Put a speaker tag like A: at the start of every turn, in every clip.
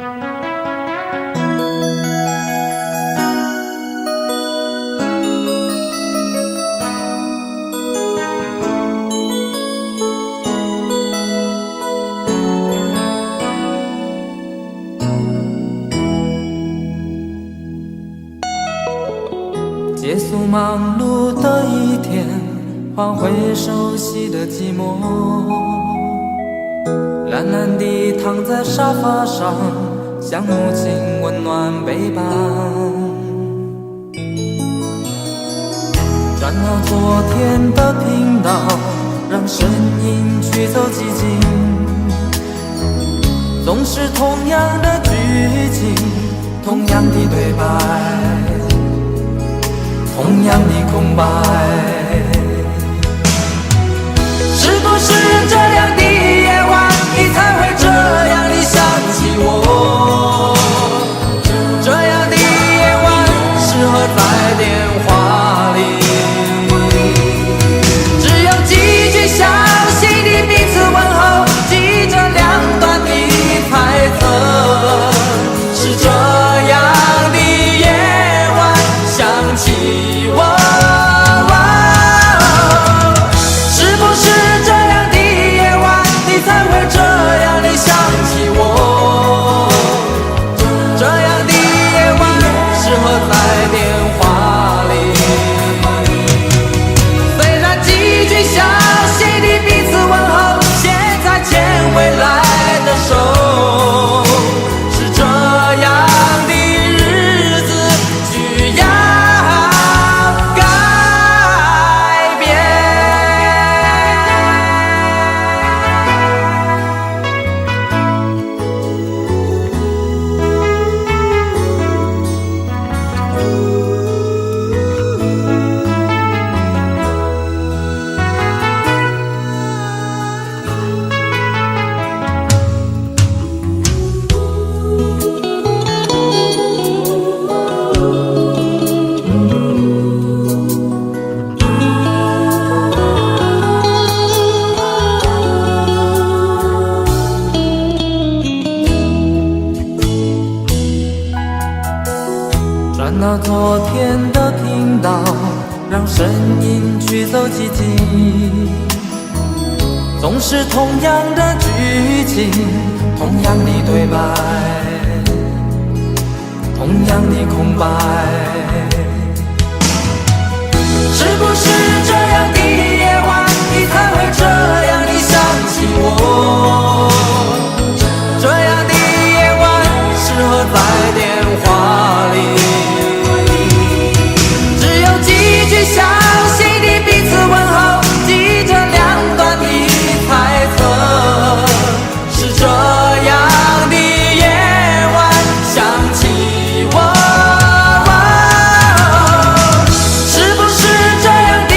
A: 结束忙碌的一天，换回熟悉的寂寞，懒懒地躺在沙发上，像母亲温暖背膀。转到昨天的频道，让声音驱走寂静，总是同样的剧情，同样的对白，同样的空白。是不是这样的夜晚，你才会这样地想起我？这样的夜晚适合在电话里，只有几句小心的彼此问候，记着两端的猜测。是这样的夜晚想起我，是不是这样的夜晚，你才会这样地想起我？这样的夜晚适合在电话里，虽然几句小心的彼此问候，现在牵未来的手，是这样的日子需要改变。转到昨天的频道，让声音驱走寂静，总是同样的剧情，同样的对白，同样的空白。是不是这样的夜晚，你才会这样地想起我？这样的夜晚适合在电话里，小心的彼此问候，记着两端的猜测。是这样的夜晚想起我，是不是这样的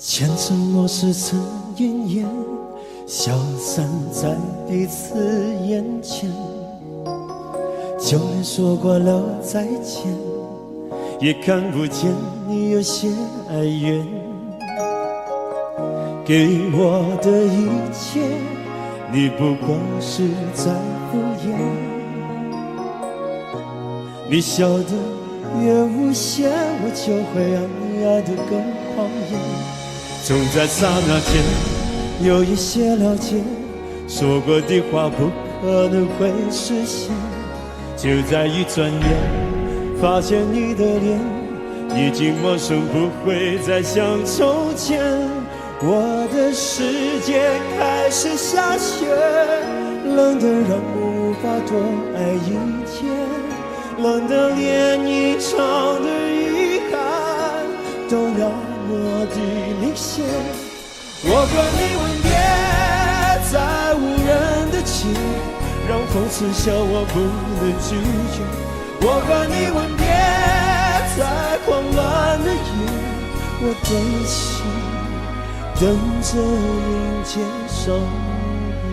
B: 前尘莫是曾云烟，消散在彼此眼前。就连说过了再见，也看不见你有些哀怨。给我的一切，你不过是在敷衍。你笑得越无邪，我就会让你爱得更狂野。总在刹那间有一些了解，说过的话不可能会实现。就在一转眼，发现你的脸已经陌生，不会再像从前。我的世界开始下雪，冷得让我无法多爱一天，冷得连一场的遗憾都那么的明显。我和你吻别在无人的街，让风痴笑我不能拒绝。我和你吻别在慌乱的夜，我的心等着迎接伤悲。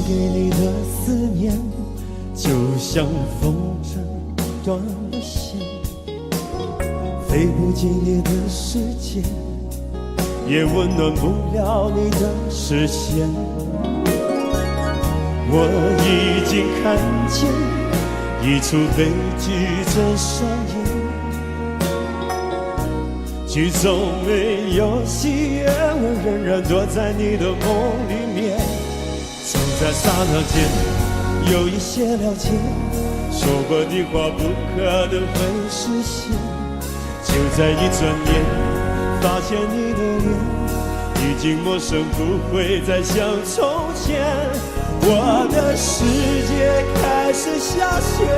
B: 给你的思念，就像风筝断了线，飞不进你的世界，也温暖不了你的视线。我已经看见一出悲剧正上演，剧中没有喜悦，我仍然躲在你的梦里面。总在刹那间有一些了解，说过的话不可能会实现。就在一转眼，发现你的脸已经陌生，不会再像从前。我的世界开始下雪，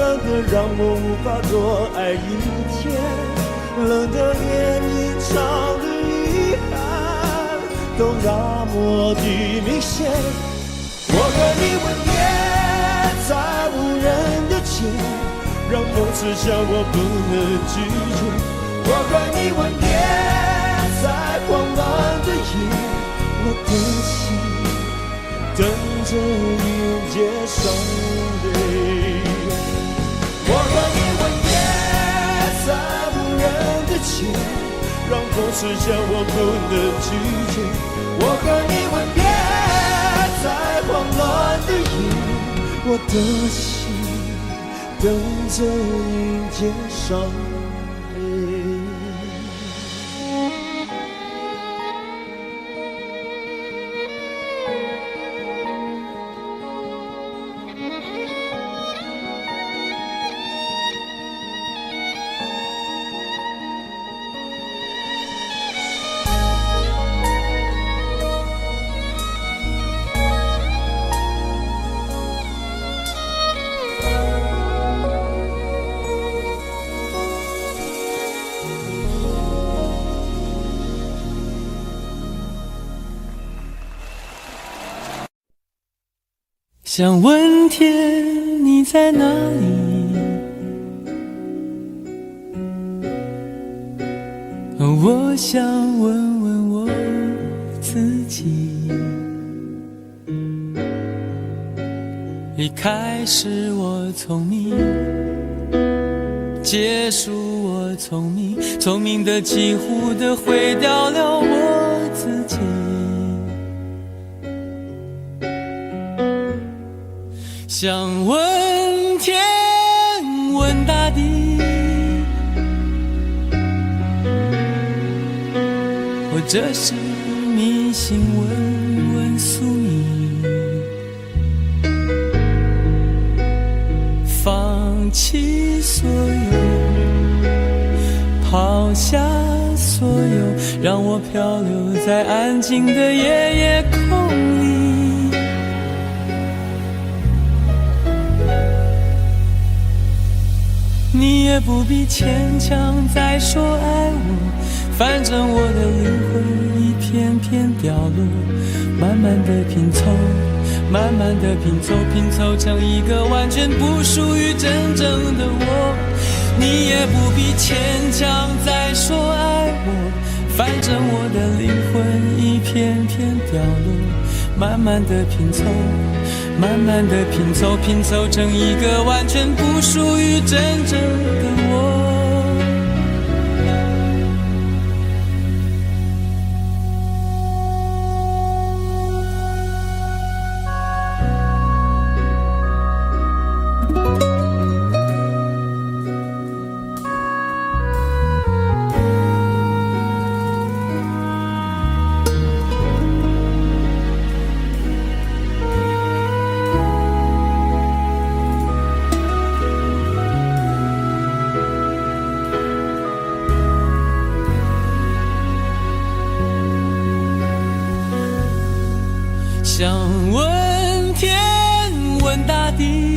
B: 冷得让我无法多爱一天，冷得连一场的遗憾都那么的明显。我和你吻别在无人的街，让风痴笑我不能拒绝。我和你吻别在慌乱的夜，我的心等着迎接伤悲。我和你吻别在无人的街，让风痴笑我不能拒绝。我和你吻别在慌乱的夜，我的心等着迎接伤悲。
C: 想问天你在哪里，我想问问我自己。离开时我聪明，结束我聪明，聪明的几乎的毁掉了我自己。想问天问大地，或者是迷信问问宿命。弃所有，抛下所有，让我漂流在安静的夜夜空里。你也不必牵强再说爱我，反正我的灵魂一片片掉落，慢慢的拼凑，慢慢的拼凑，拼凑成一个完全不属于真正的我。你也不必牵强再说爱我，反正我的灵魂一片片掉落，慢慢的拼凑，慢慢的拼凑，拼凑成一个完全不属于真正的我。想问天问大地，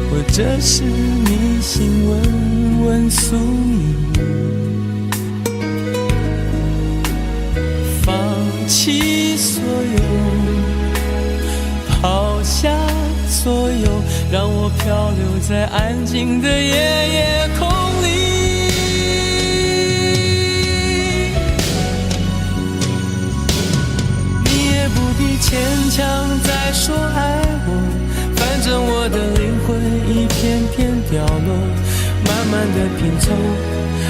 C: 或者是迷信问问宿命，放弃所有，抛下所有，让我漂流在安静的夜夜空里。牵强再说爱我，反正我的灵魂一片片掉落，慢慢的拼凑，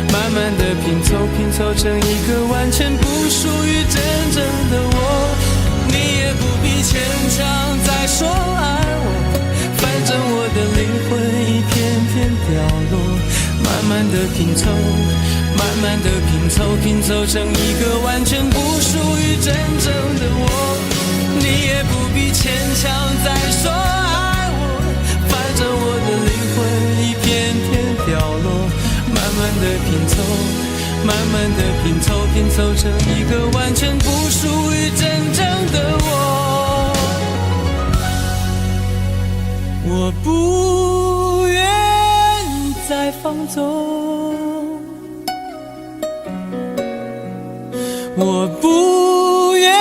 C: 慢慢的拼凑，拼凑成一个完全不属于真正的我。你也不必牵强再说爱我，反正我的灵魂一片片掉落，慢慢的拼凑，慢慢的拼凑，拼凑成一个完全不属于真正的我。你也不必牵强再说爱我，反正我的灵魂一片片掉落，慢慢的拼凑，慢慢的拼凑，拼凑成一个完全不属于真正的我。我不愿再放纵，我不愿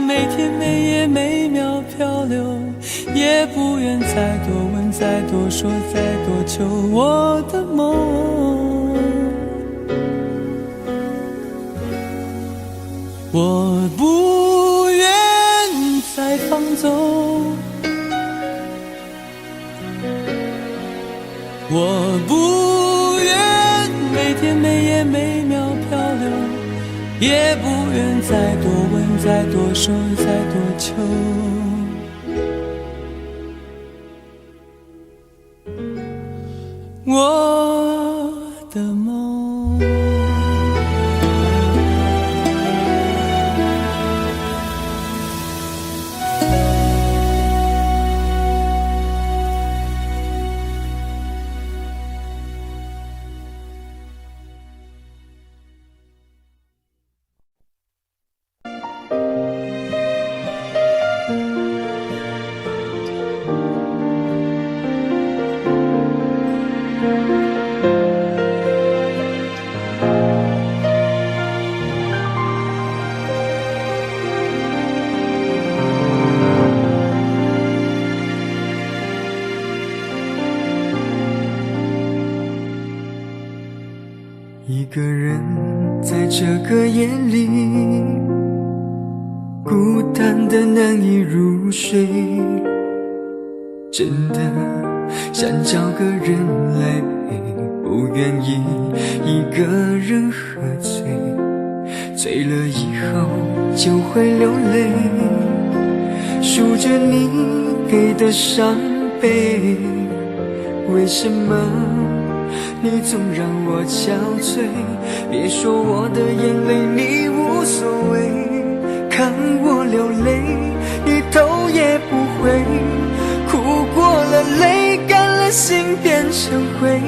C: 每天每夜每秒漂流，也不愿再多问再多说再多求我的梦。我不愿再放纵，我不愿每天每夜每秒漂流，也不愿再多问再多说再多求我的梦。
D: 一个人在这个夜里，孤单的难以入睡，真的想找个人来陪，不愿意一个人喝醉，醉了以后就会流泪，数着你给的伤悲，为什么你总让我憔悴？别说我的眼泪你无所谓，看我流泪你头也不回，了心变成灰，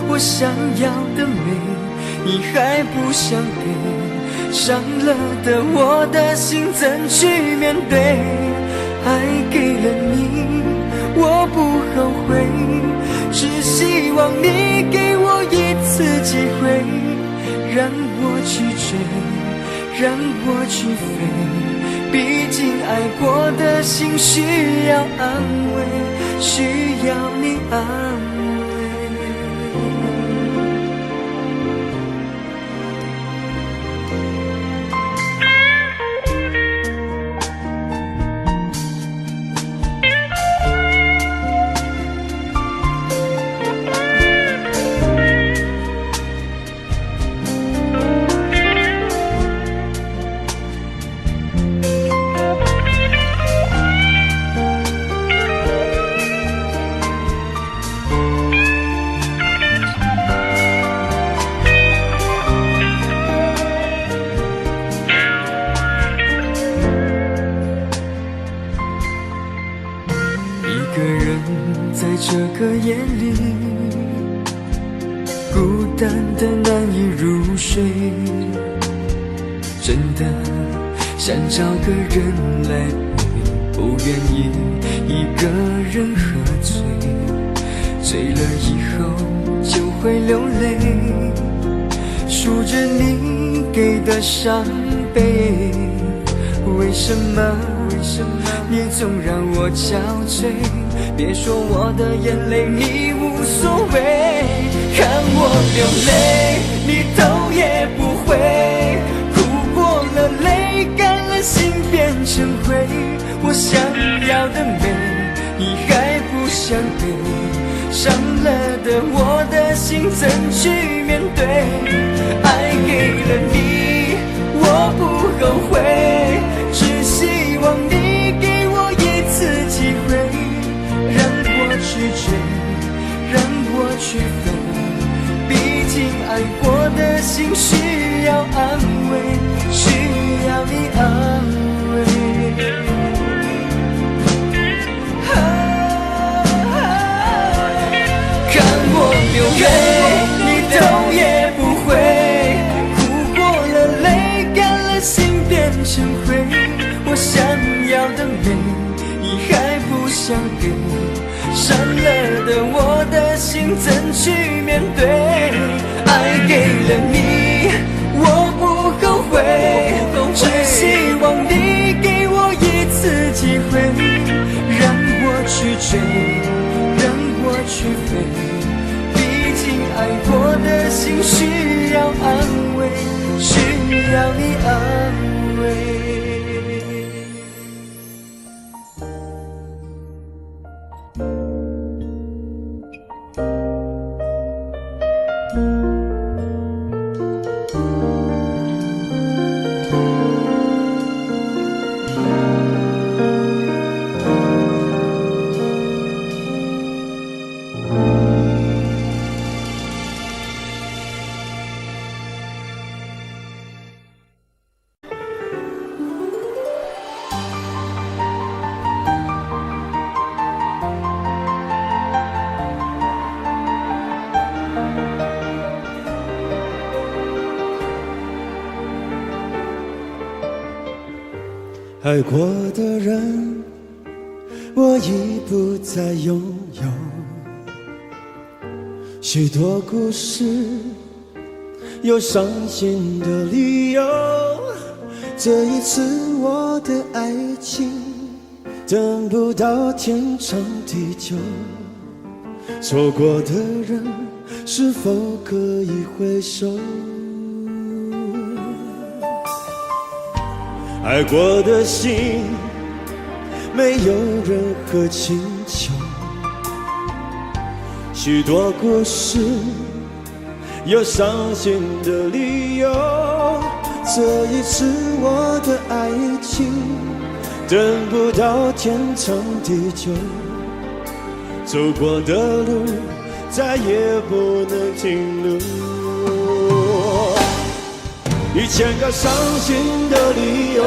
D: 我想要的美你还不想给，伤了的我的心怎去面对？爱给了你我不后悔，只希望你给我一次机会，让我去追，让我去飞，毕竟爱过的心需要安慰，需要你安慰。一个人在这个夜里，孤单的难以入睡，真的想找个人来陪，不愿意一个人喝醉，醉了以后就会流泪，数着你给的伤悲，为什么你总让我憔悴？别说我的眼泪你无所谓，看我流泪你头也不回，哭过了泪干了心变成灰，我想要的美你还不想给，伤了的我的心怎去面对？爱给了你我不后悔，只希望你给我一次机会，让我去追，让我去飞，毕竟爱过的心需要安慰，需要你安慰。看我流泪你头也不回，哭过了泪干了心变成灰，我想要的美你还不想给，伤了的我的心怎去面对？爱给了你我不后悔，只希望你给我一次机会，让我去追，让我去飞，毕竟爱过的心需要安慰，需要你安慰。
B: 爱过的人，我已不再拥有。许多故事，有伤心的理由。这一次，我的爱情等不到天长地久。错过的人，是否可以回首？爱过的心，没有任何请求。许多故事，有伤心的理由。这一次，我的爱情等不到天长地久。走过的路，再也不能停留。1000个伤心的理由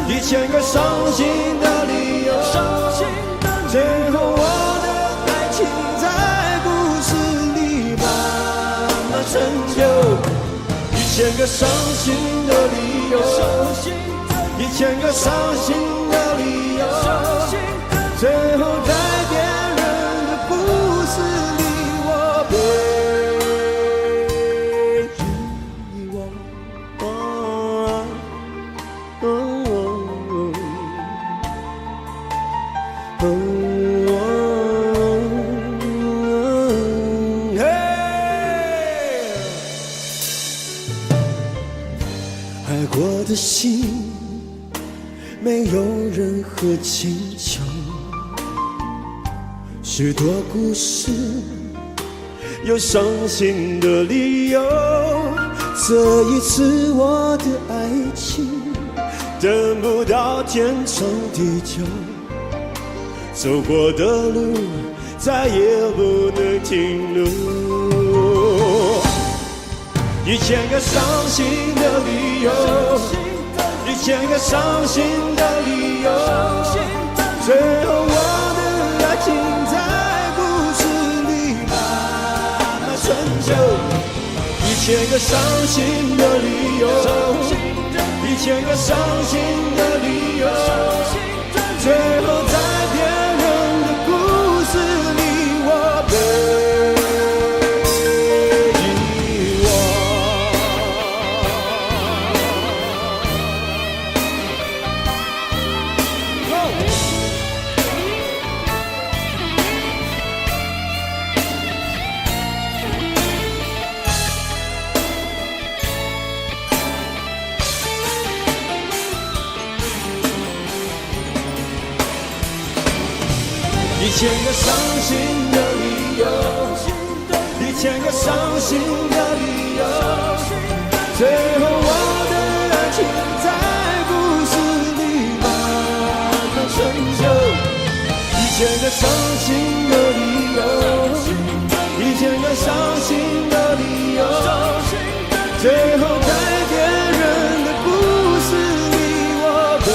B: ，1000个伤心的理由，最后我的爱情1000个伤心的理由，1000个伤心的理由，最后在别人的故事里，我被遗忘。爱过的心没有任何请求，许多故事有伤心的理由。这一次我的爱情等不到天长地久，走过的路再也不能停留。1000个伤心的理由，1000个伤心的理由，最后我的爱情在故事里慢慢成就。1000个伤心的理由，1000个伤心的理由，最后在别人的故事里，我被1000个伤心的理由，1000个伤心的理由，最后我的爱情在故事里慢慢成就。1000个伤心的理由，1000个伤心的理由，最后在别人的故事里，我被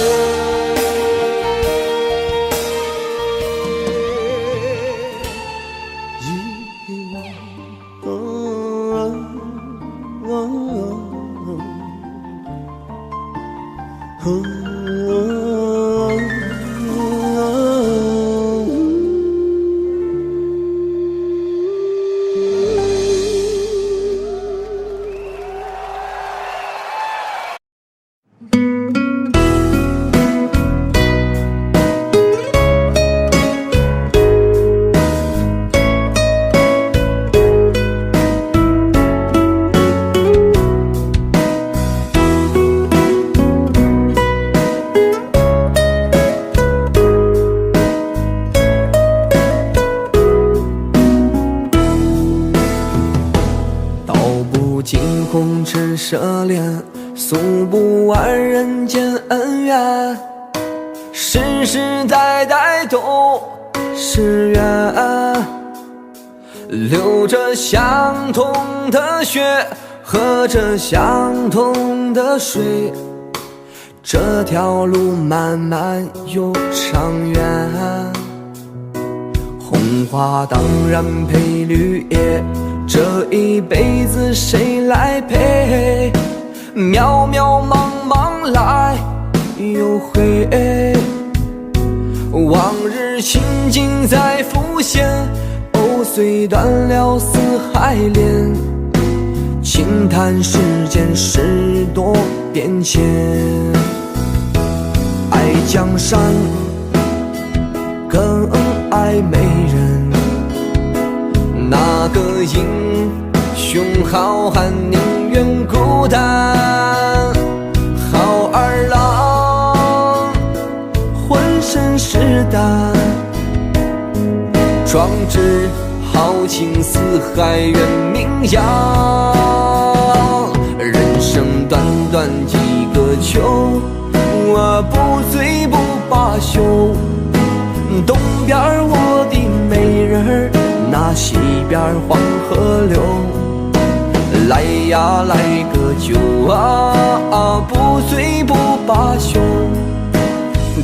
D: 红尘奢恋，诉不完人间恩怨，世世代代都是缘，流着相同的血，喝着相同的水，这条路漫漫又长远。红花当然配绿叶，这一辈子谁来陪？渺渺茫茫来又回，往日情景再浮现，藕虽断了丝还连，轻叹世间事多变迁。爱江山更爱美人，那个英雄好汉宁愿孤单，好儿郎浑身是胆，壮志豪情四海远名扬。人生短短几个秋，我不醉不罢休。东边我的美人儿，那西边黄河流。来呀来个酒啊，不醉不罢休。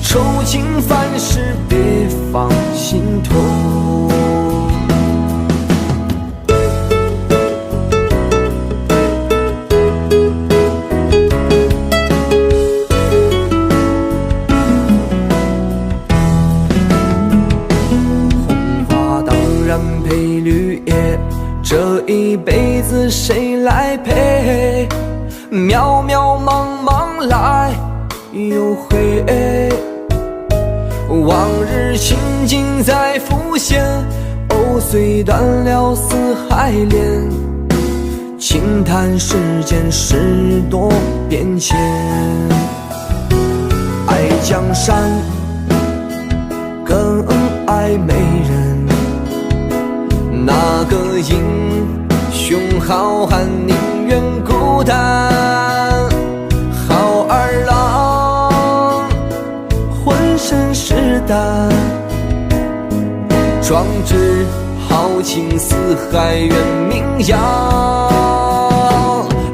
D: 愁情烦事别放心头。
A: 一辈子谁来陪？渺渺茫茫来又回，往日情景再浮现，藕虽断了丝还连，轻叹世间事多变迁。爱江山更爱美人，那个英雄好汉宁愿孤单，好儿郎浑身是胆，壮志豪情四海远名扬。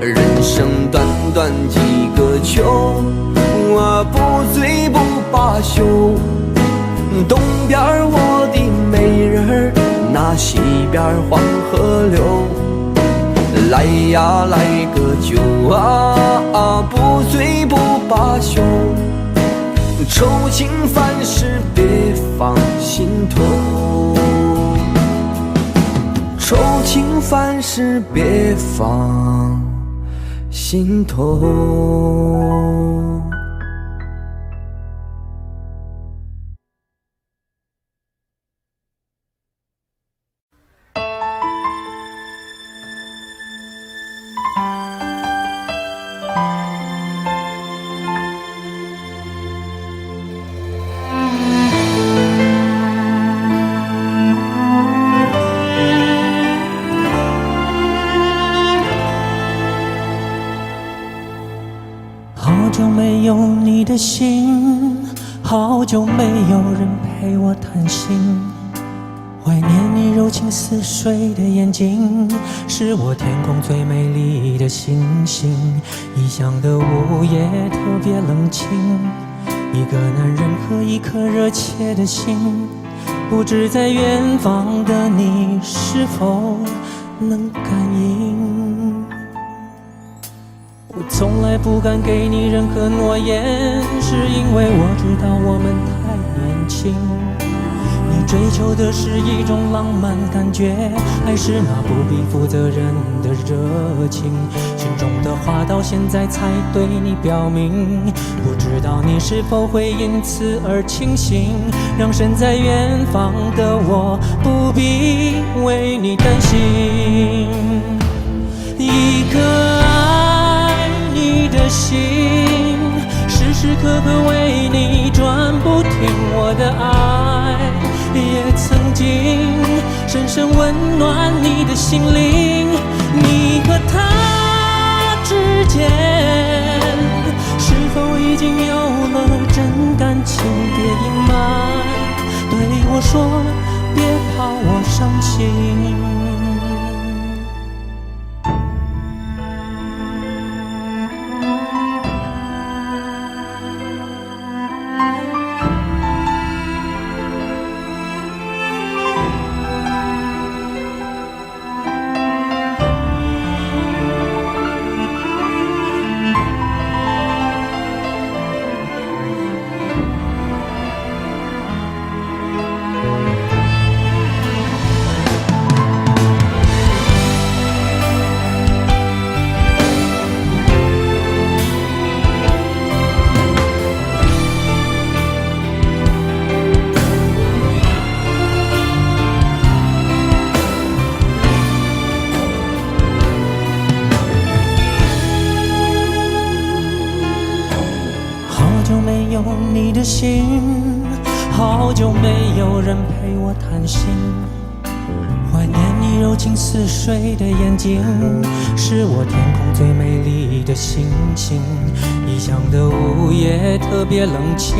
A: 人生短短几个秋，不醉不罢休。东边我的美人儿，那西边黄河流。来呀来个酒啊，不醉不罢休。愁情烦事别放心头，愁情烦事别放心头。
C: 好久没有你的心，好久没有人陪我谈心。怀念你柔情似水的眼睛，是我天空最美丽的星星。异乡的午夜特别冷清，一个男人和一颗热切的心，不知在远方的你是否能感应。我从来不敢给你任何诺言，是因为我知道我们太年轻。你追求的是一种浪漫感觉，还是那不必负责任的热情？心中的话到现在才对你表明，不知道你是否会因此而清醒，让身在远方的我不必为你担心。一个爱你的心，时时刻刻为你转不停，我的爱也曾经深深温暖你的心灵。你和他之间是否已经有了真感情？别隐瞒，对我说，别怕我伤心。你的心，好久没有人陪我谈心。怀念你柔情似水的眼睛，是我天空最美丽的星星。异乡的午夜特别冷清，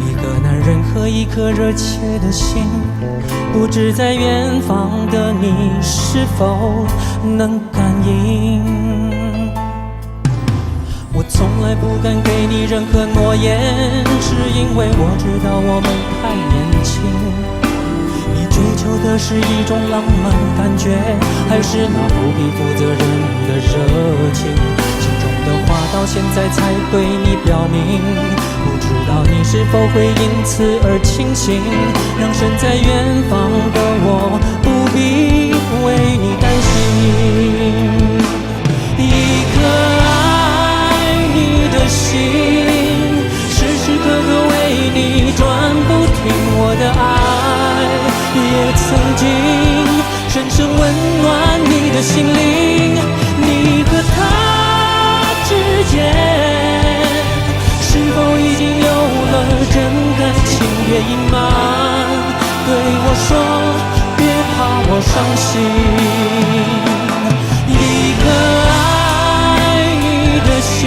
C: 一个男人和一颗热切的心，不知在远方的你是否能感应。我从来不敢给你任何诺言，是因为我知道我们太年轻。你追求的是一种浪漫感觉，还是那不必负责任的热情？心中的话到现在才对你表明，不知道你是否会因此而清醒，让身在远方的我不必为你担心。的心，时时刻刻为你转不停，我的爱也曾经深深温暖你的心灵。你和他之间是否已经有了真感情？别隐瞒，对我说别怕我伤心。一颗爱你的心，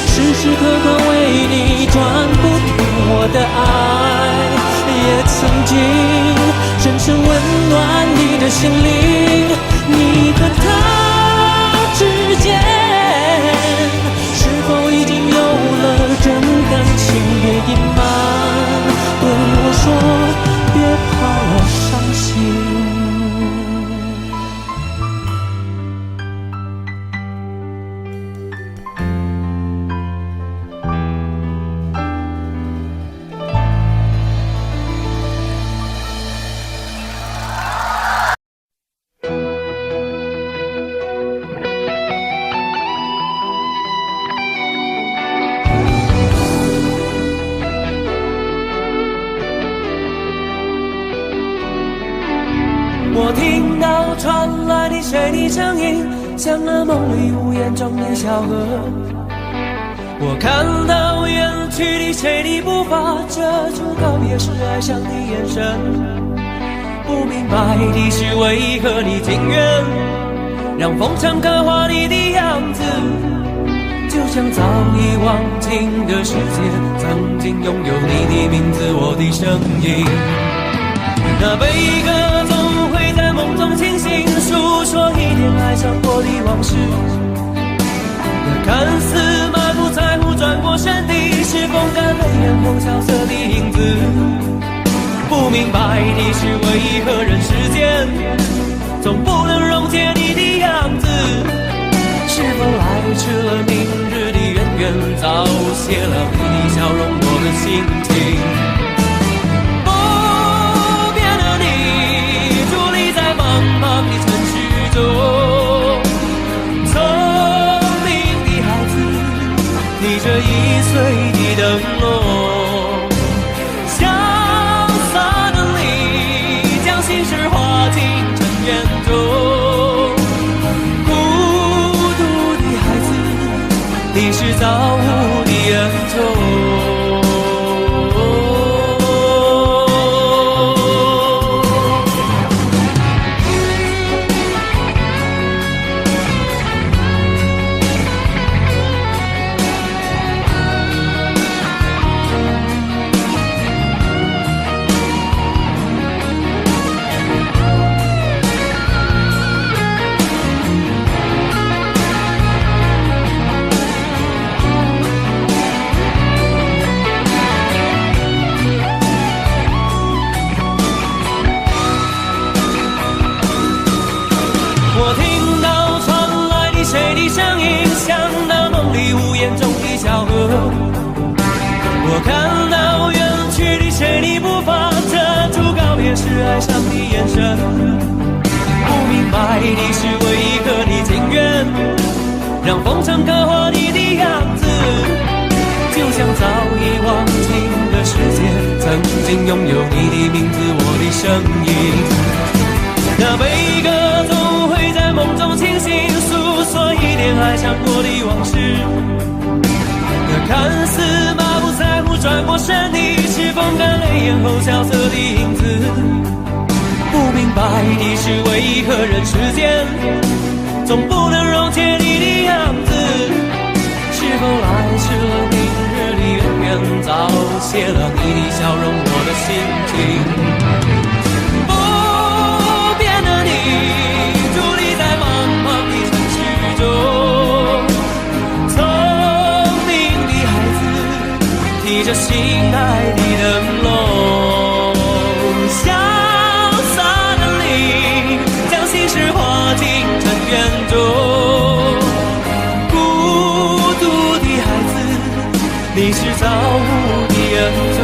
C: 时时刻刻为你转不停，我的爱也曾经深深温暖你的心灵。你和他之间是否已经有了真感情？别隐瞒，对我说别怕我伤心。我听到传来的谁的声音，像那梦里无言中的小河。我看到远去的谁的步伐，遮住告别时哀伤的眼神。不明白的是为何你情愿让风尘刻画你的样子，就像早已忘情的世界曾经拥有你的名字，我的声音。那悲歌总会在梦中清醒，诉说一点爱上过的往事。那看似满不在乎转过身的，是风干泪眼后萧瑟的影子。不明白的是为何人世间总不能溶解你的样子。是否来迟了明日的渊源，早谢了你的笑容，我的心情。茫茫的城市中，聪明的孩子提着易碎的灯笼，潇洒的你将心事化进尘缘中。孤独的孩子，你是造物的恩宠。我看到远去的谁的步伐，遮住告别时哀伤的眼神。不明白的是为何你情愿让风尘刻画你的样子，就像早已忘情的世界曾经拥有你的名字，我的声音。那悲歌总会在梦中清醒，诉说一点爱上过的往事。那看似马不在乎转过身的，是风干泪眼后萧瑟的影子。不明白的是为何人世间总不能溶解你的样子。是否来迟了明日的渊源，早谢了你的笑容，我的心情。不变的你伫立在茫茫的城市中，提着心爱的灯笼，潇洒的你将心事化进尘缘中。孤独的孩子，你是造物的恩宠。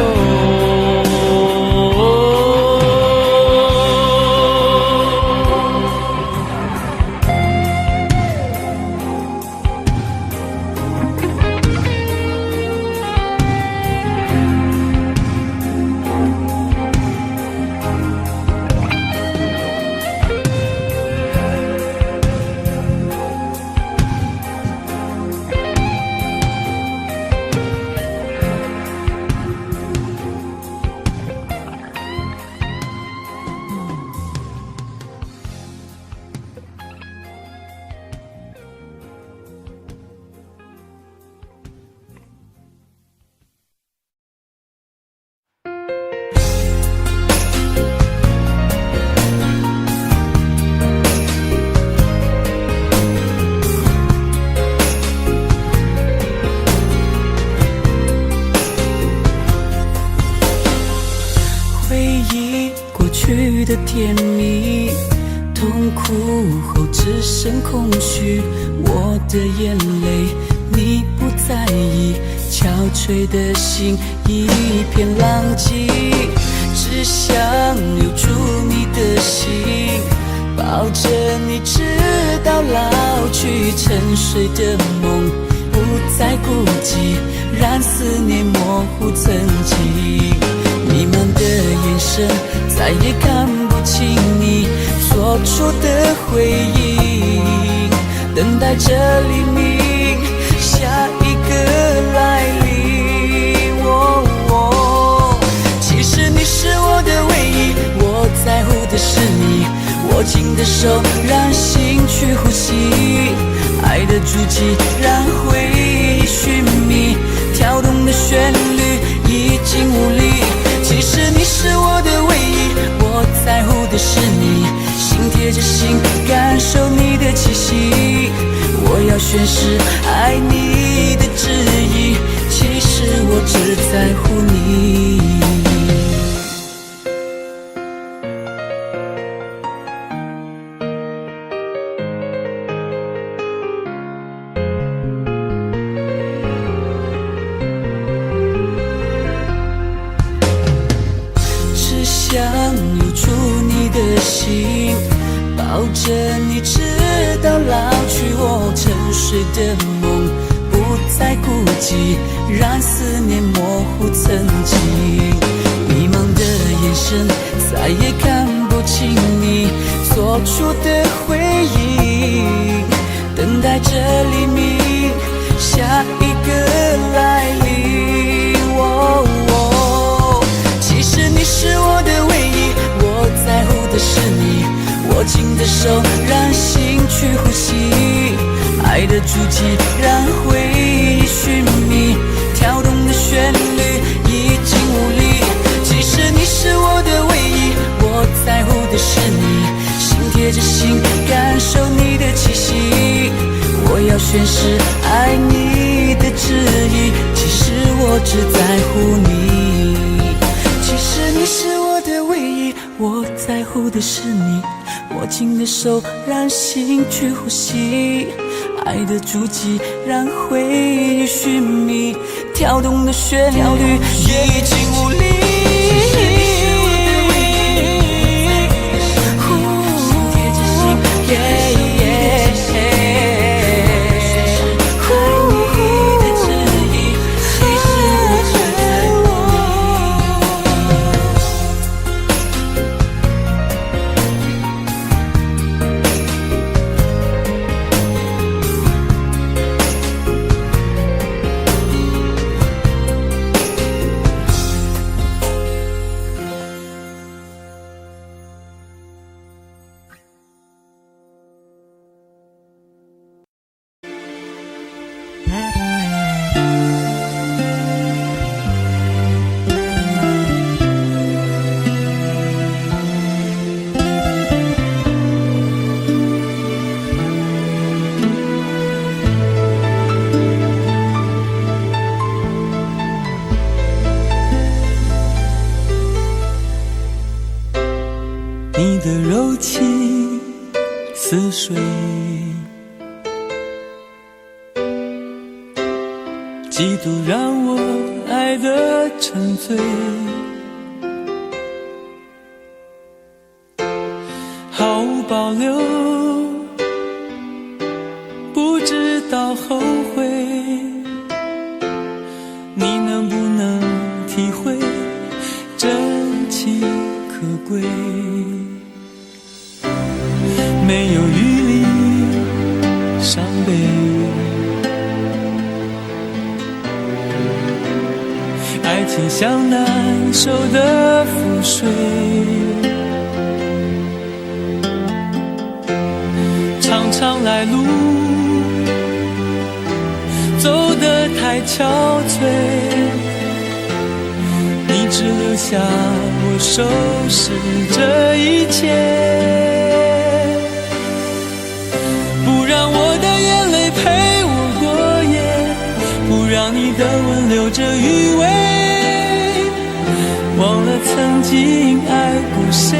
C: 去的甜蜜，痛苦后只剩空虚。我的眼泪你不在意，憔悴的心一片狼藉，只想留住你的心，抱着你直到老去。沉睡的梦不再孤寂，让思念模糊曾经。弥漫的眼神再也看不清你做出的回应，等待着黎明，下一个来临。其实你是我的唯一，我在乎的是你，握紧的手让心去呼吸，爱的足迹让回忆寻觅，跳动的旋律已经无力。其实你是我的唯一，我在乎的是你，心贴着心感受你的气息，我要宣誓爱你的旨意，其实我只在乎你。想留住你的心，抱着你直到老去。我沉睡的梦不再孤寂，让思念模糊曾经。迷茫的眼神再也看不清你做出的回应，等待着黎明，下一个来临。其实你是我的唯一，我在乎的是你，握紧的手让心去呼吸，爱的足迹让回忆寻觅，跳动的旋律已经无力。其实你是我的唯一，我在乎的是你，心贴着心感受你的气息，我要宣誓爱你的旨意，其实我只在乎你。其实你是我的唯一，我在乎的是你，握紧的手让心去呼吸，爱的足迹让回忆寻觅，跳动的旋律已经无力。
D: 你的柔情似水，嫉妒让我爱得沉醉，毫无保留，不知道后悔。你能不能体会真情可贵？没有余力伤悲，爱情像难收的覆水，长长来路走得太憔悴，你只留下我收拾这一切，不让我的眼泪陪我过夜，不让你的吻留着余味，忘了
C: 曾经爱过谁，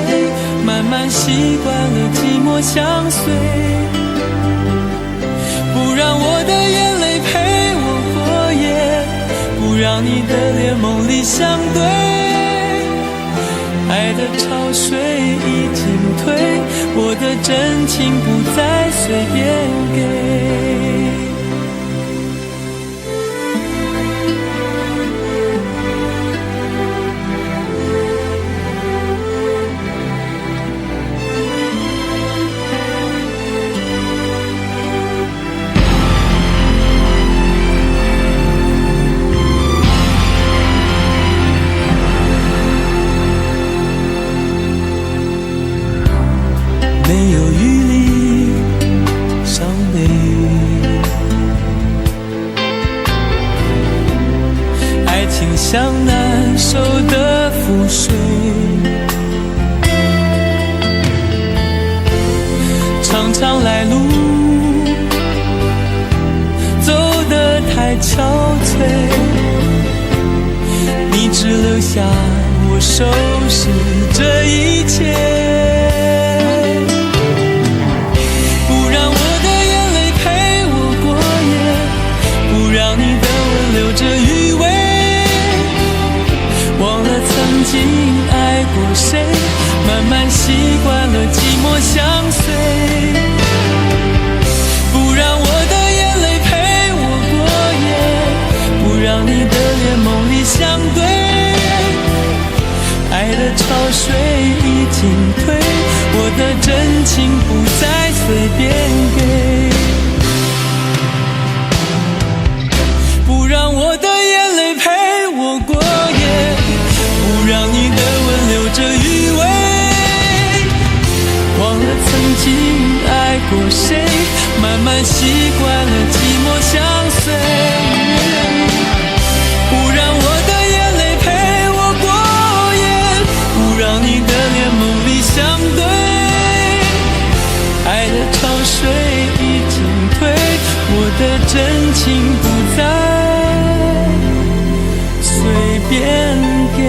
C: 慢慢习惯了寂寞相随，不让我的眼泪陪我过夜，不让你的脸梦里相对，爱的潮水已经退，我的真情不再随便给。没有余力伤悲，爱情像难收的覆水，长长来路走得太憔悴，你只留下我收拾这一切，这余味，忘了曾经爱过谁，慢慢习惯了寂寞相随，不让我的眼泪陪我过夜，不让你的脸梦里相对，爱的潮水已经退，我的真情不再随便给，不让我的眼泪陪我过夜，不让你的吻留着余味，忘了曾经爱过谁，慢慢习惯了寂寞相随，不让我的眼泪陪我过夜，不让你的脸梦里相对，爱的潮水已经退，我的真情不再随便给。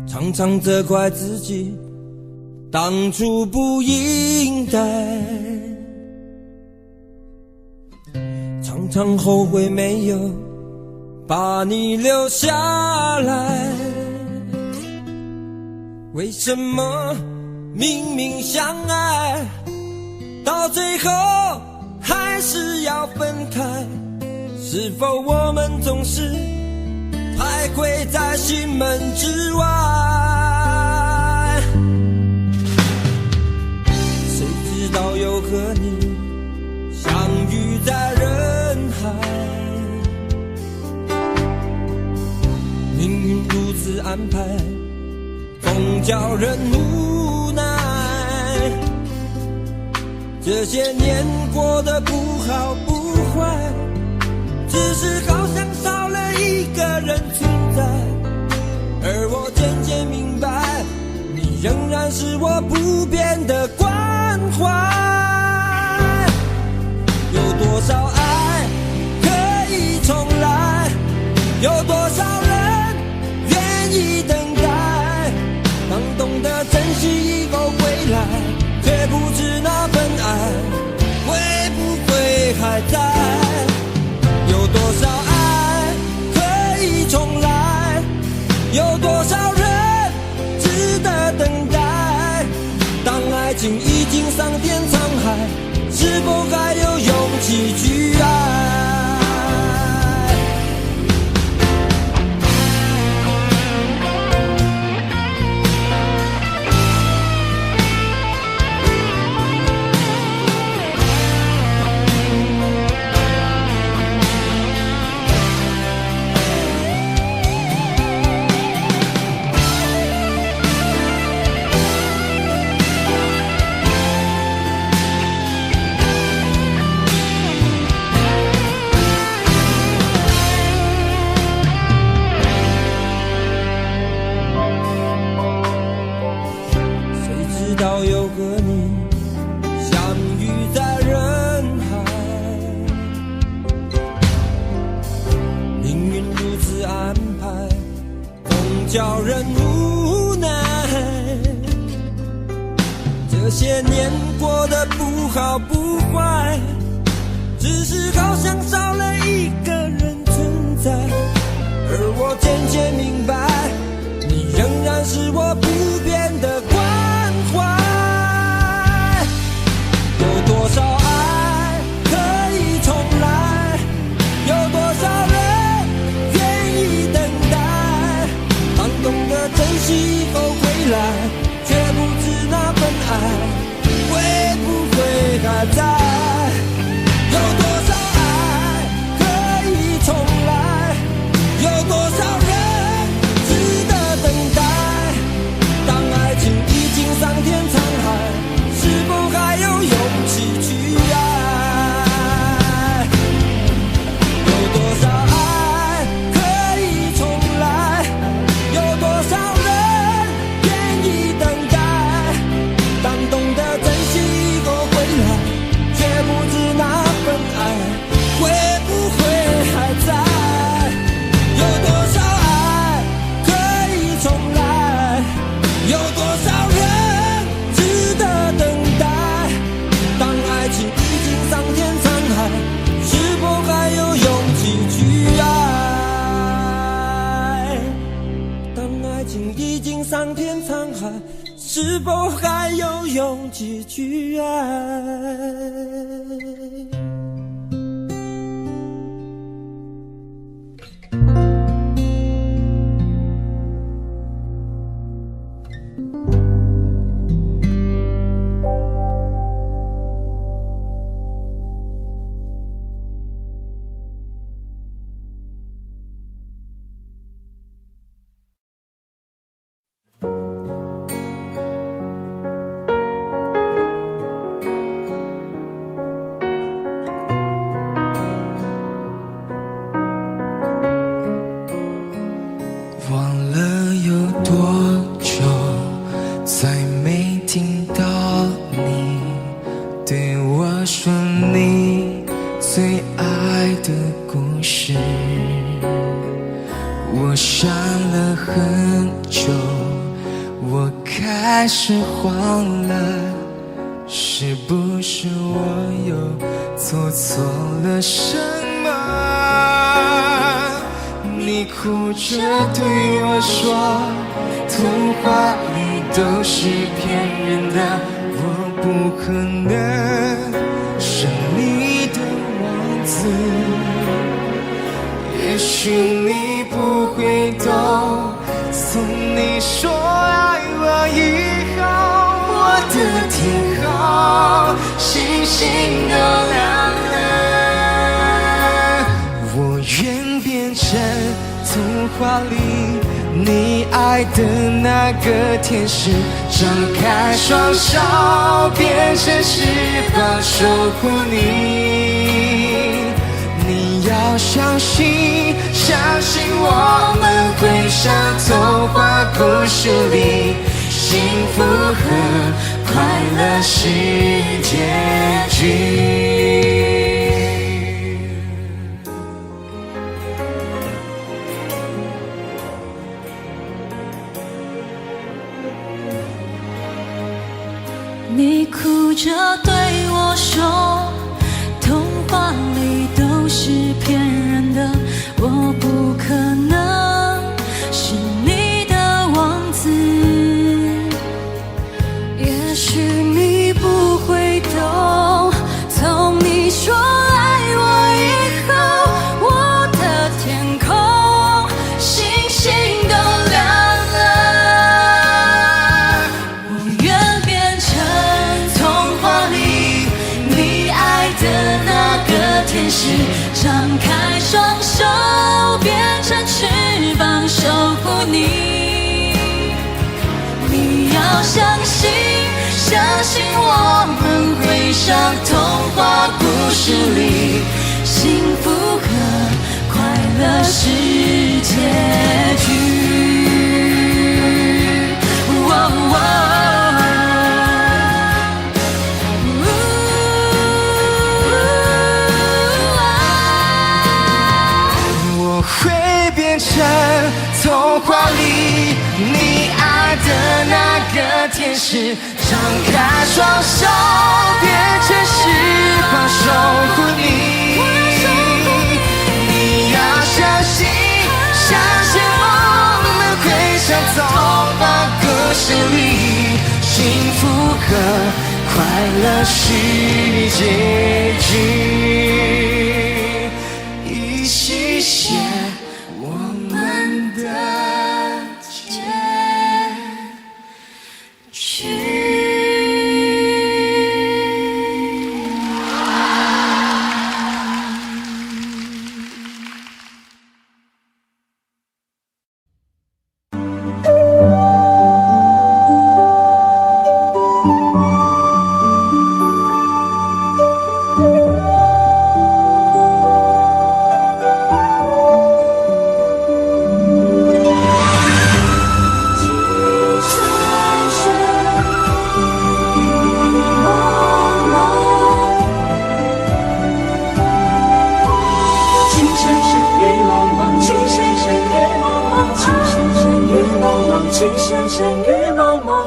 A: 常常责怪自己当初不应该，常常后悔没有把你留下来。为什么明明相爱，到最后还是要分开？是否我们总是徘徊在心门之外？谁知道又和你相遇在人海，命运如此安排，总叫人无奈。这些年过得不好不坏，只是好像少了一个人存在，而我渐渐明白，你仍然是我不变的关怀。有多少爱可以重来，有多少人愿意等待，当懂得珍惜以后归来，却不知那份爱会不会还在。有多少爱可以重来，有多少人值得等待，当爱情已经桑田沧海，是否还有勇气去爱？的不好不坏，只是好像少了一个人存在。而我渐渐明白，你仍然是我不变的关怀。有多少爱可以重来，有多少人愿意等待，当懂得珍惜后回来，却不知那份爱会不会还在。有多少爱可以重来，有多少人值得等待，当爱情已经桑田沧海，是否还有勇气去爱？有多少爱可以重来，有多少人愿意等待，当懂得珍惜后回来，却不知那份爱会不会还在。有多少爱可以重来，有多少人值得等待，当爱情已经桑田沧海，是否还有勇气去爱？当爱情已经桑田沧海，是否还有勇气去爱？
D: 忘了有多久，再没听到你对我说你最爱的故事。我想了很久，我开始慌了，是不是我又做错了什么？你哭着对我说，童话里都是骗人的，我不可能是你的王子。也许你不会懂，从你说爱我以后，我的天空星星都亮了。我愿变成童话里你爱的那个天使，张开双手变成翅膀守护你。你要相信，相信我们会像童话故事里，幸福和快乐是结局。
E: 你哭着对我说，童话里都是骗人的，我不可能是你的王子。也许你不会懂，从你说爱我以后，我的天空星星都亮了。我愿变成童话里你爱的那个天使，张开双手变成翅膀守护你。你要相信，相信我们会像童话故事里，幸福和快乐是结局。
D: 我会变成童话里你爱的那个天使，张开双手变
C: 是你，幸福和快乐是结局，一起写我们的结局。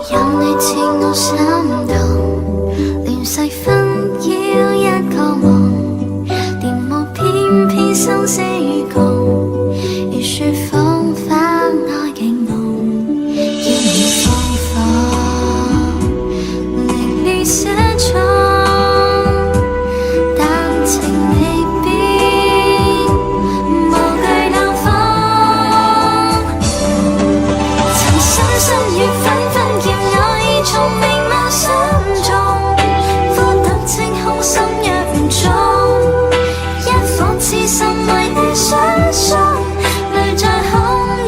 E: 任你似我心動，亂世紛擾一個夢，電霧偏偏生死與共，如雪風花愛景濃，要你放放，凌亂寫錯，但情未變，無懼冷風，曾深深與紛紛叫我已從明眸心中，呼得清空心若唔中，一顆痴心為你相送，淚在洶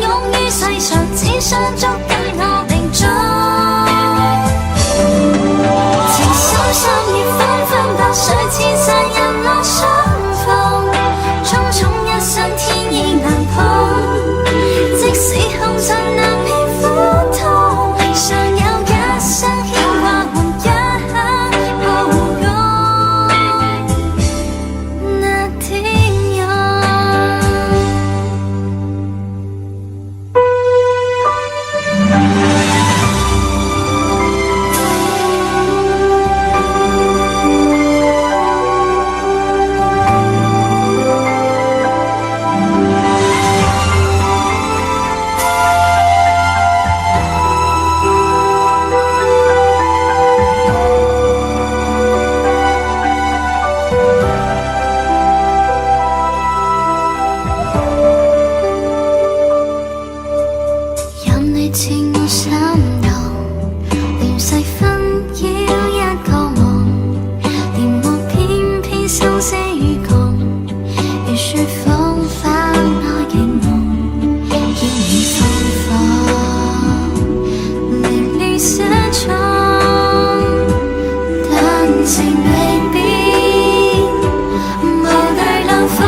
E: 湧於世上，只想捉緊我命中。情深深與紛紛，白水千山人落相逢，匆匆一生天意難碰，即使紅塵難免苦痛，尚有一生牽掛和一刻抱擁，那天用。任你似我心動，亂世紛擾一個夢，電霧偏偏生死與共，如雪風花愛景濃，要你放放，凌亂寫錯，但情未變，無懼冷風。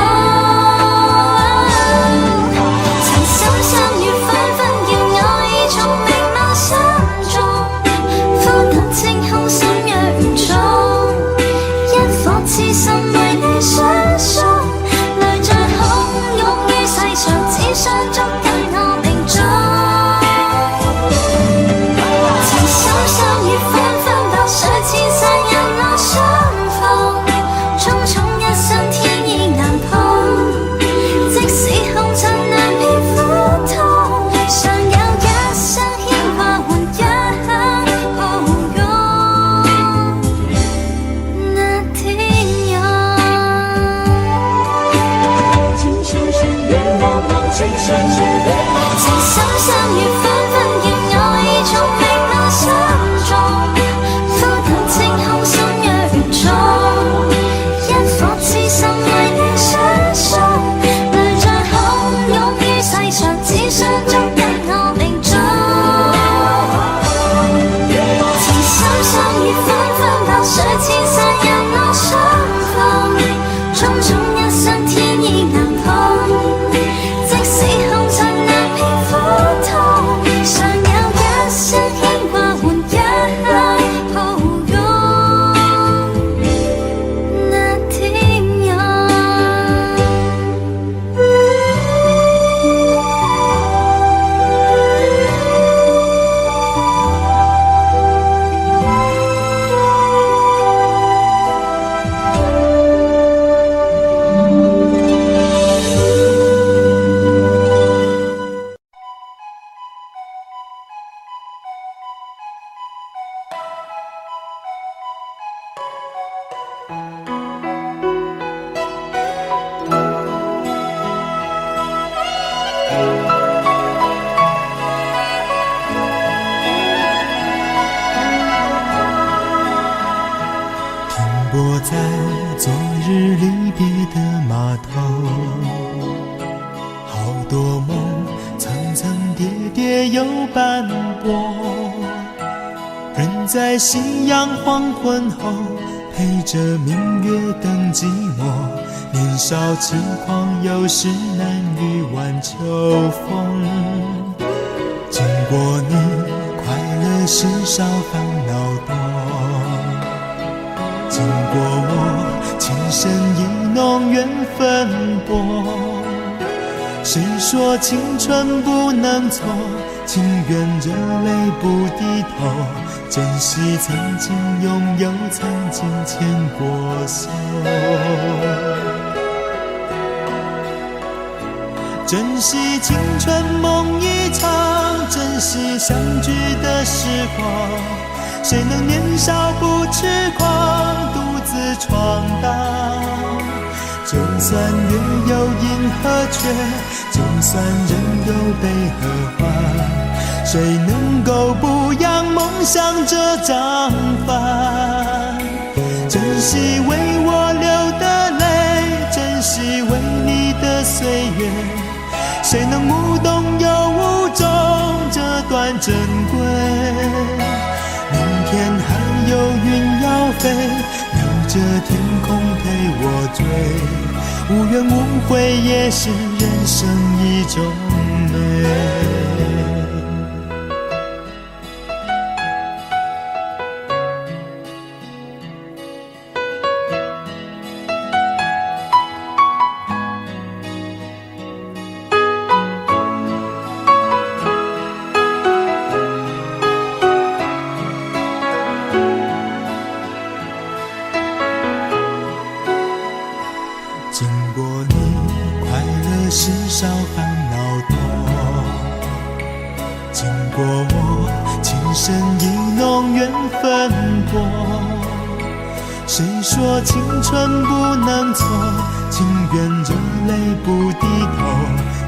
E: 曾深深與紛紛叫我已從明眸心中，呼得清空心若唔中，一顆痴心為你相送，淚在洶湧於世上，只想捉緊我命中。情深深與紛紛，白水千山人落相
D: 泊在昨日离别的码头，好多梦层层叠叠又斑驳，人在夕阳黄昏后陪着明月等寂寞，年少轻狂有时难御晚秋风。经过你，快乐时少烦恼多，经过我，情深意浓缘分薄。谁说青春不能错，情愿热泪不低头，珍惜曾经拥有，曾经牵过手。珍惜青春梦一场，珍惜相聚的时光。谁能年少不痴狂，独自闯荡？就算月有阴和缺，就算人有悲和欢，谁能够不扬梦想这张帆？珍惜为我流的泪，珍惜为你的岁月，谁能无动又无衷这段珍贵？明天还有云要飞，留着天空陪我追，无怨无悔也是人生一种美。经过你，快乐时少烦恼多，经过我，情深意浓缘分薄。谁说青春不能错，情愿热泪不低头，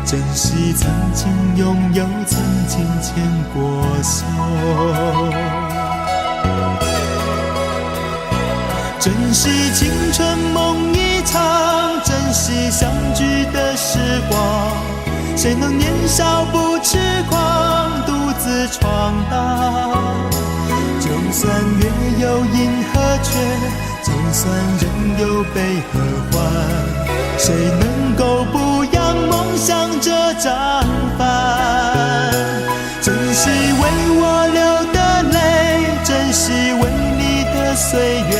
D: 珍惜曾经拥有，曾经牵过手。珍惜青春梦一场，珍惜相聚的时光。谁能年少不痴狂，独自闯荡？就算月有阴和缺，就算人有悲和欢，谁能够不扬梦想这张帆？珍惜为我流的泪，珍惜为你的岁月，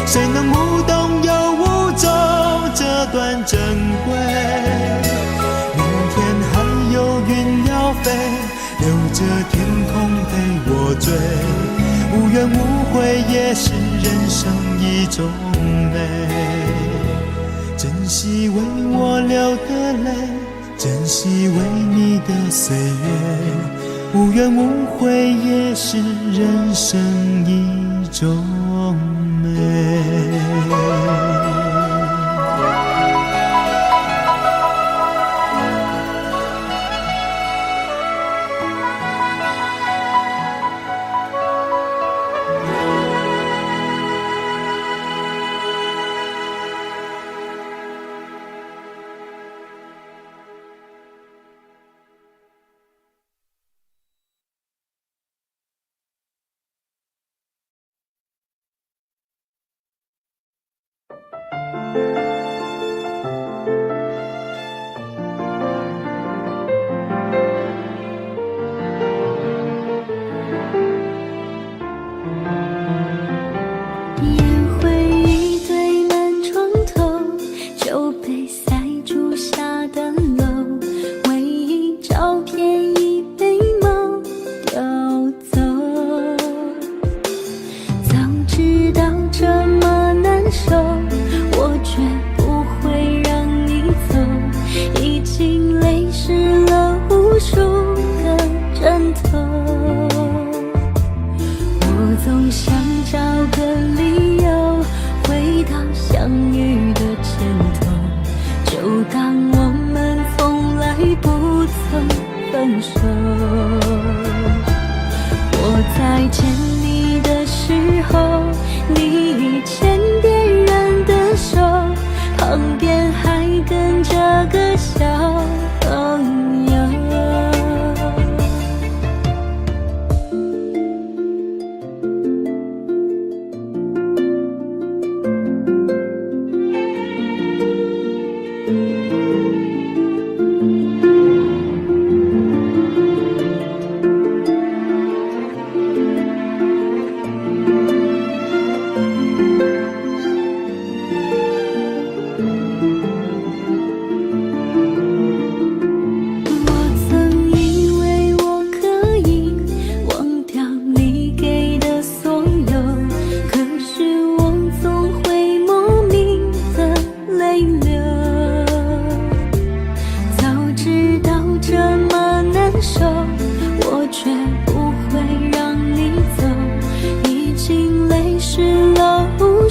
D: 谁能无动又无衷这段珍贵？明天还有云要飞，留着天空陪我追，无怨无悔也是人生一种美。珍惜为我流的泪，珍惜为你的岁月，无怨无悔也是人生一种美。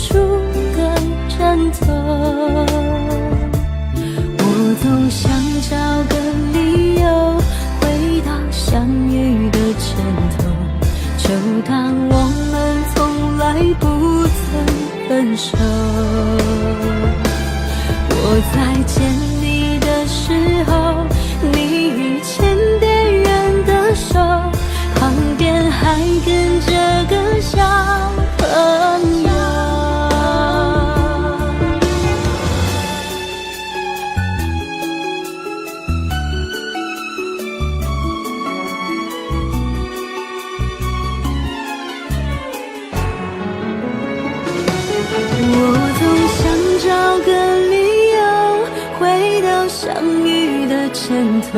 E: 出个枕头。我总想找个理由回到相遇的前头，就当我们从来不曾分手。我在见你的时候，你已牵别人的手，旁边还跟着个小朋友。我总想找个理由回到相遇的前头，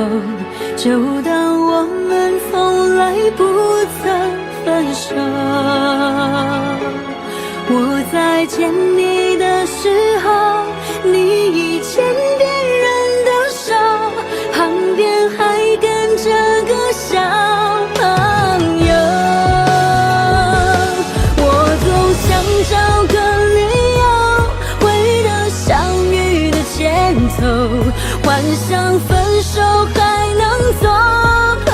E: 就当我们从来不曾分手。我在见你的时候，你已牵别人的手，旁边还跟着个小朋友。我总想找个理由回到相遇的前头，幻想分手还能做朋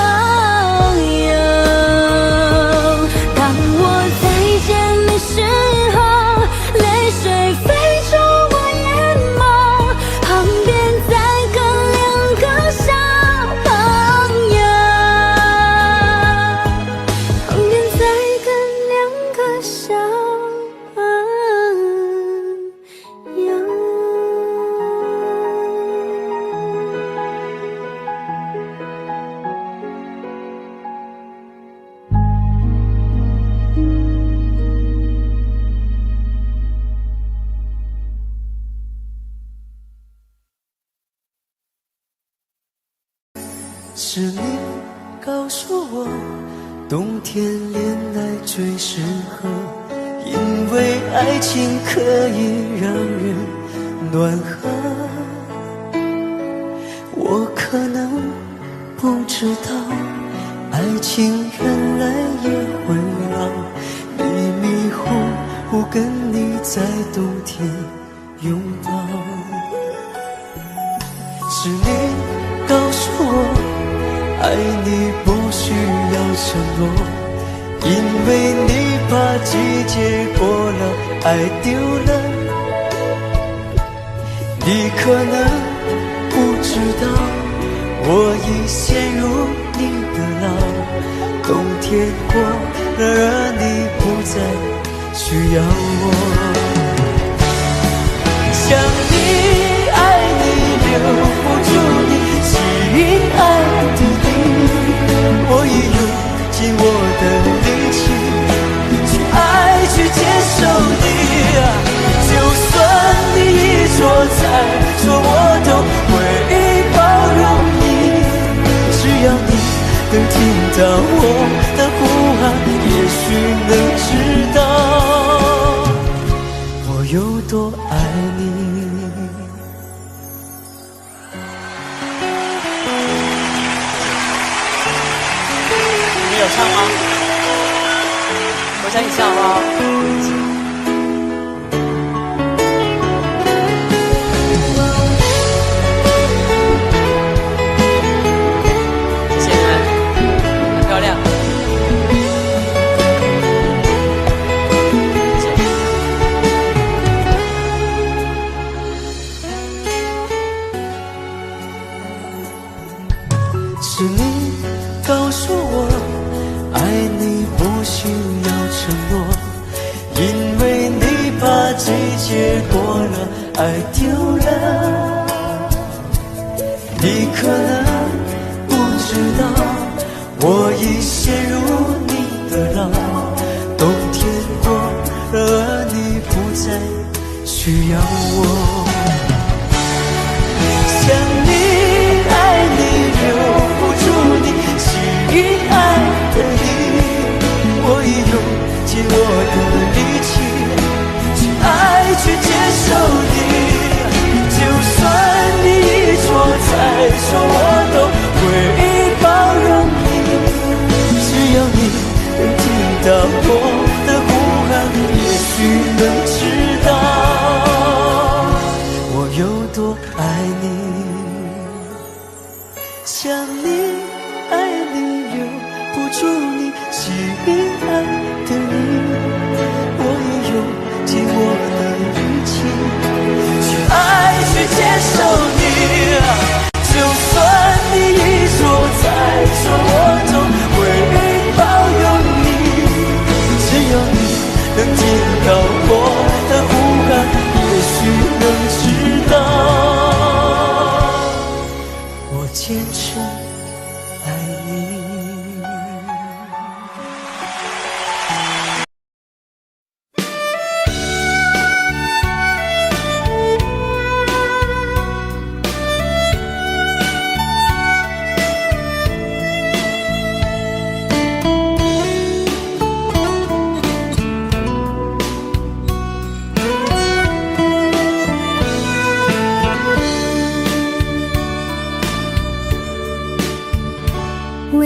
E: 友。当我再见你时候，泪水飞出我眼眸，旁边再跟两个小朋友，旁边再跟两个小朋友。
D: 是你告诉我，冬天恋爱最适合，因为爱情可以让人暖和。我可能不知道，爱情原来也会老。你迷糊糊跟你在冬天拥抱，是你告诉我，爱你不需要承诺，因为你怕季节过了，爱丢了。你可能不知道，我已陷入你的牢。冬天过了，而你不再需要我。想你爱你留不住你，亲爱的你，我已用尽我的力气去爱去接受你。就算你一错再错，我都会包容你。只要你能听到我的呼喊，也许能知道我有多爱你。
F: 你有唱吗？我想一下好不好？谢谢你们，很漂亮。谢谢。
D: 是你告诉我，爱你不需要承诺，因为你怕季节过了，爱丢了。你可能不知道，我已陷入你的牢。冬天过了，而你不再需要我。想你爱你留不住你，亲爱的你，我已用尽我的力气去爱去接受你。就算你一错再错，我都会包容你。只要你能听到我的呼喊，也许能知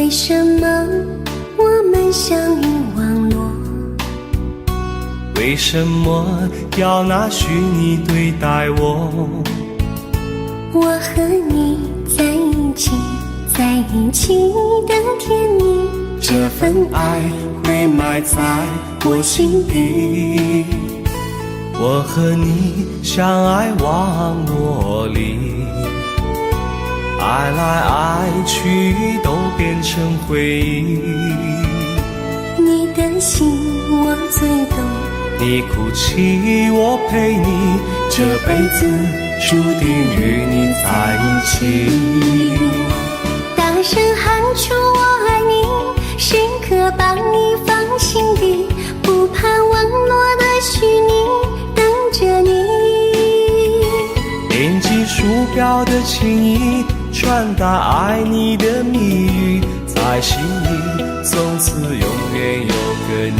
G: 为什么我们相遇网络？
C: 为什么要拿虚拟对待我？
G: 我和你在一起，在一起的甜蜜，
C: 这份爱会埋在我心底。我和你相爱网络里，爱来爱去都变成回忆。
G: 你的心我最懂，
C: 你哭泣我陪你，这辈子注定与你在一起。
G: 大声喊出我爱你，时刻把你放心底，不怕网络的虚拟，等着你。
C: 点击鼠标的情意，传达爱你的密语，在心里从此永远有个你。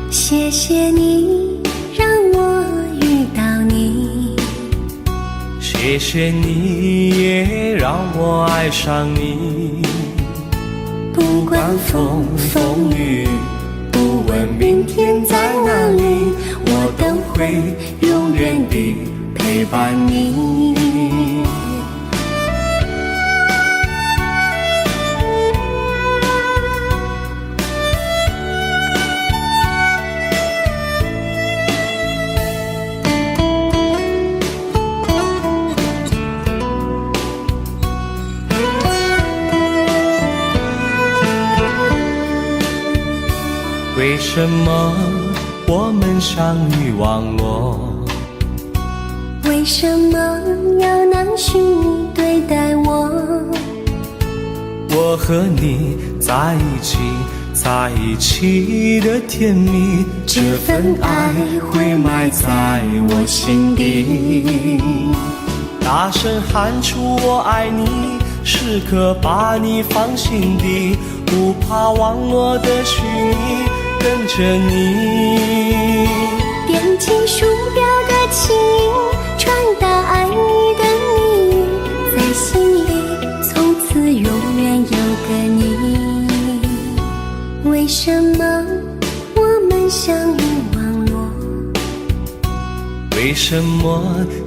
G: 谢谢你让我遇到你，
C: 谢谢你也让我爱上你。
G: 不管风风雨，不问明天在哪里，我都会永远地陪伴你。
C: 为什么我们相遇网络？
G: 为什么要拿虚拟对待我？
C: 我和你在一起，在一起的甜蜜，这份爱会埋在我心底。大声喊出我爱你，时刻把你放心底，不怕网络的虚拟，跟着你。
G: 点击鼠标的情音，传达爱你的谜语，在心里从此永远有个你。为什么我们相遇网络？
C: 为什么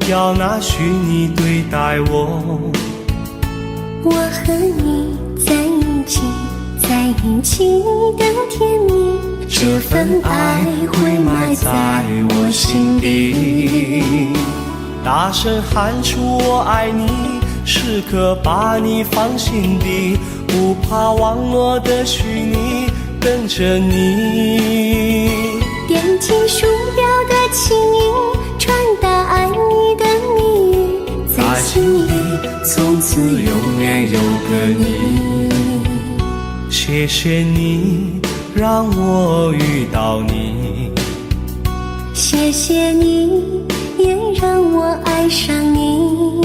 C: 要拿虚拟对待我？
G: 我和你在一起，在一起的甜蜜，
C: 这份爱会埋在我心底。大声喊出我爱你，时刻把你放心底，不怕网络的虚拟，跟着你。
G: 点击鼠标的情音，传达爱你的谜语，
C: 在心里从此永远有个你。谢谢你让我遇到你，
G: 谢谢你也让我爱上你。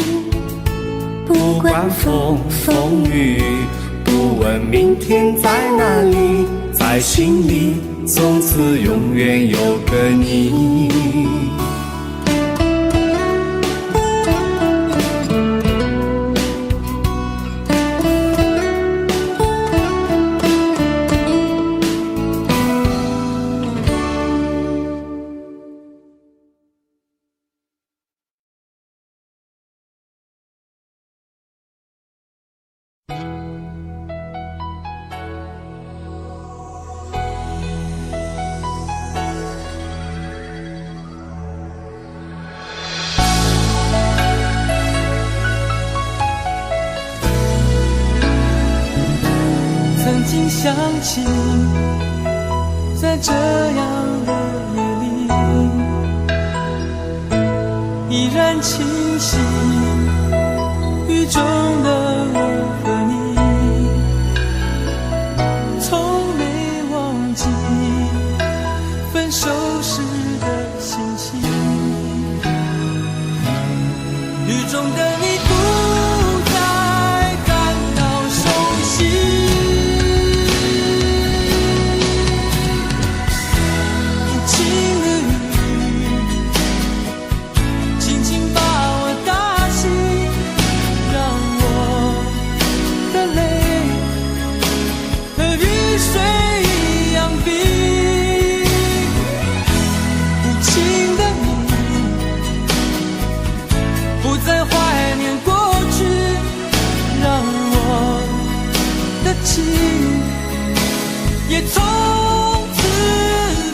C: 不管风风雨，不问明天在哪里，在心里从此永远有个你。
H: 曾经想起，在这样的夜里，依然清晰，雨中的我和你，从没忘记分手时的心情。雨中的你不再感到熟悉，轻轻把我打醒，让我也从此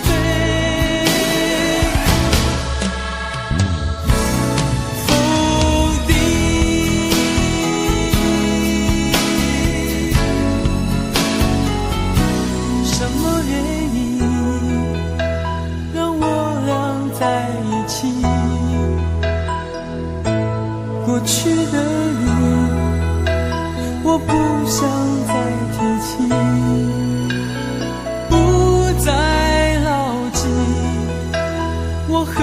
H: 飞。否定，什么原因让我俩在一起？过去的你，我不想再提起，不再牢记我和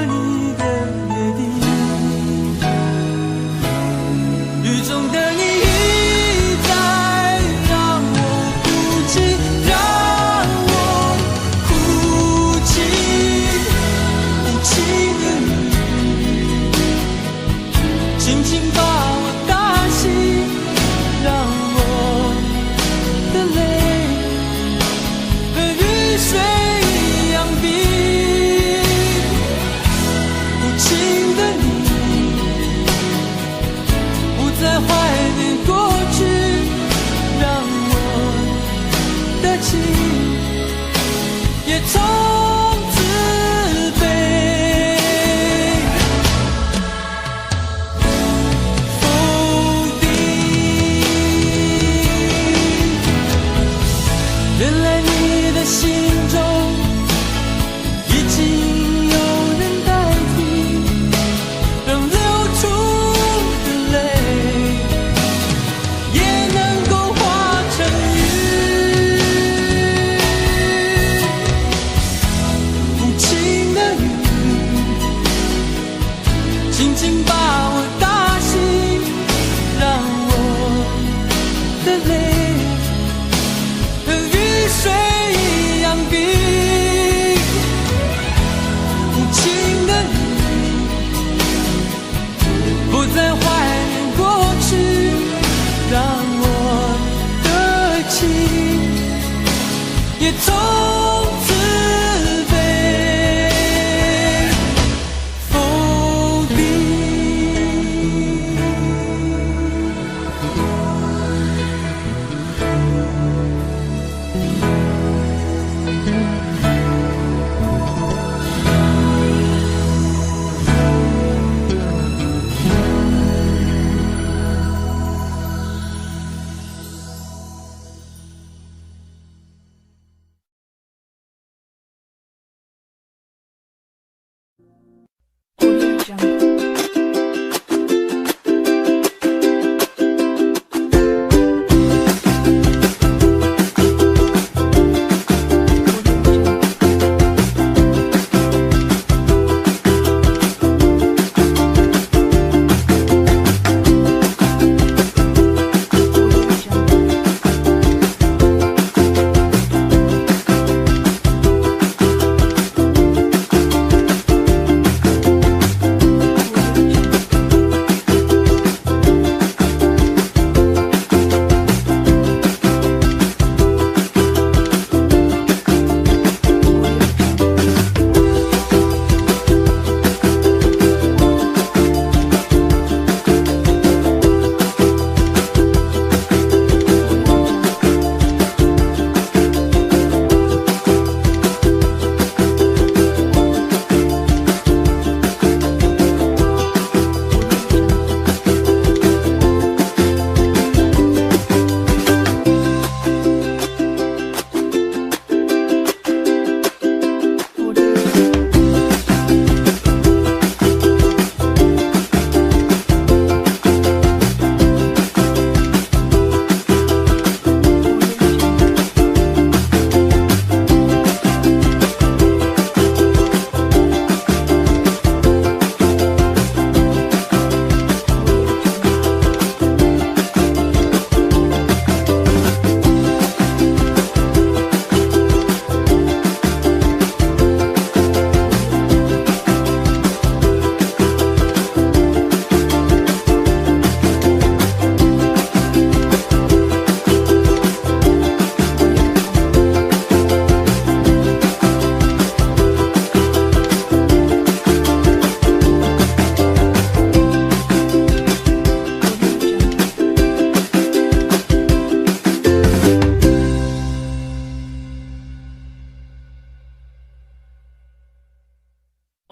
H: 你的约定。雨中的你一再让我哭泣，让我哭泣，无情的你轻轻把我打醒，让我的泪和雨水一样冰。无情的你不再怀念过去，让我的情也从此飞。否定，原来你的心中已经有人代替，让流出的泪也能够化成雨。无情的雨轻轻把我打醒，让我的泪和雨水一样冰。无情的你不再怀念过去，让我的情也从此飞。否定。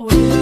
A: 你。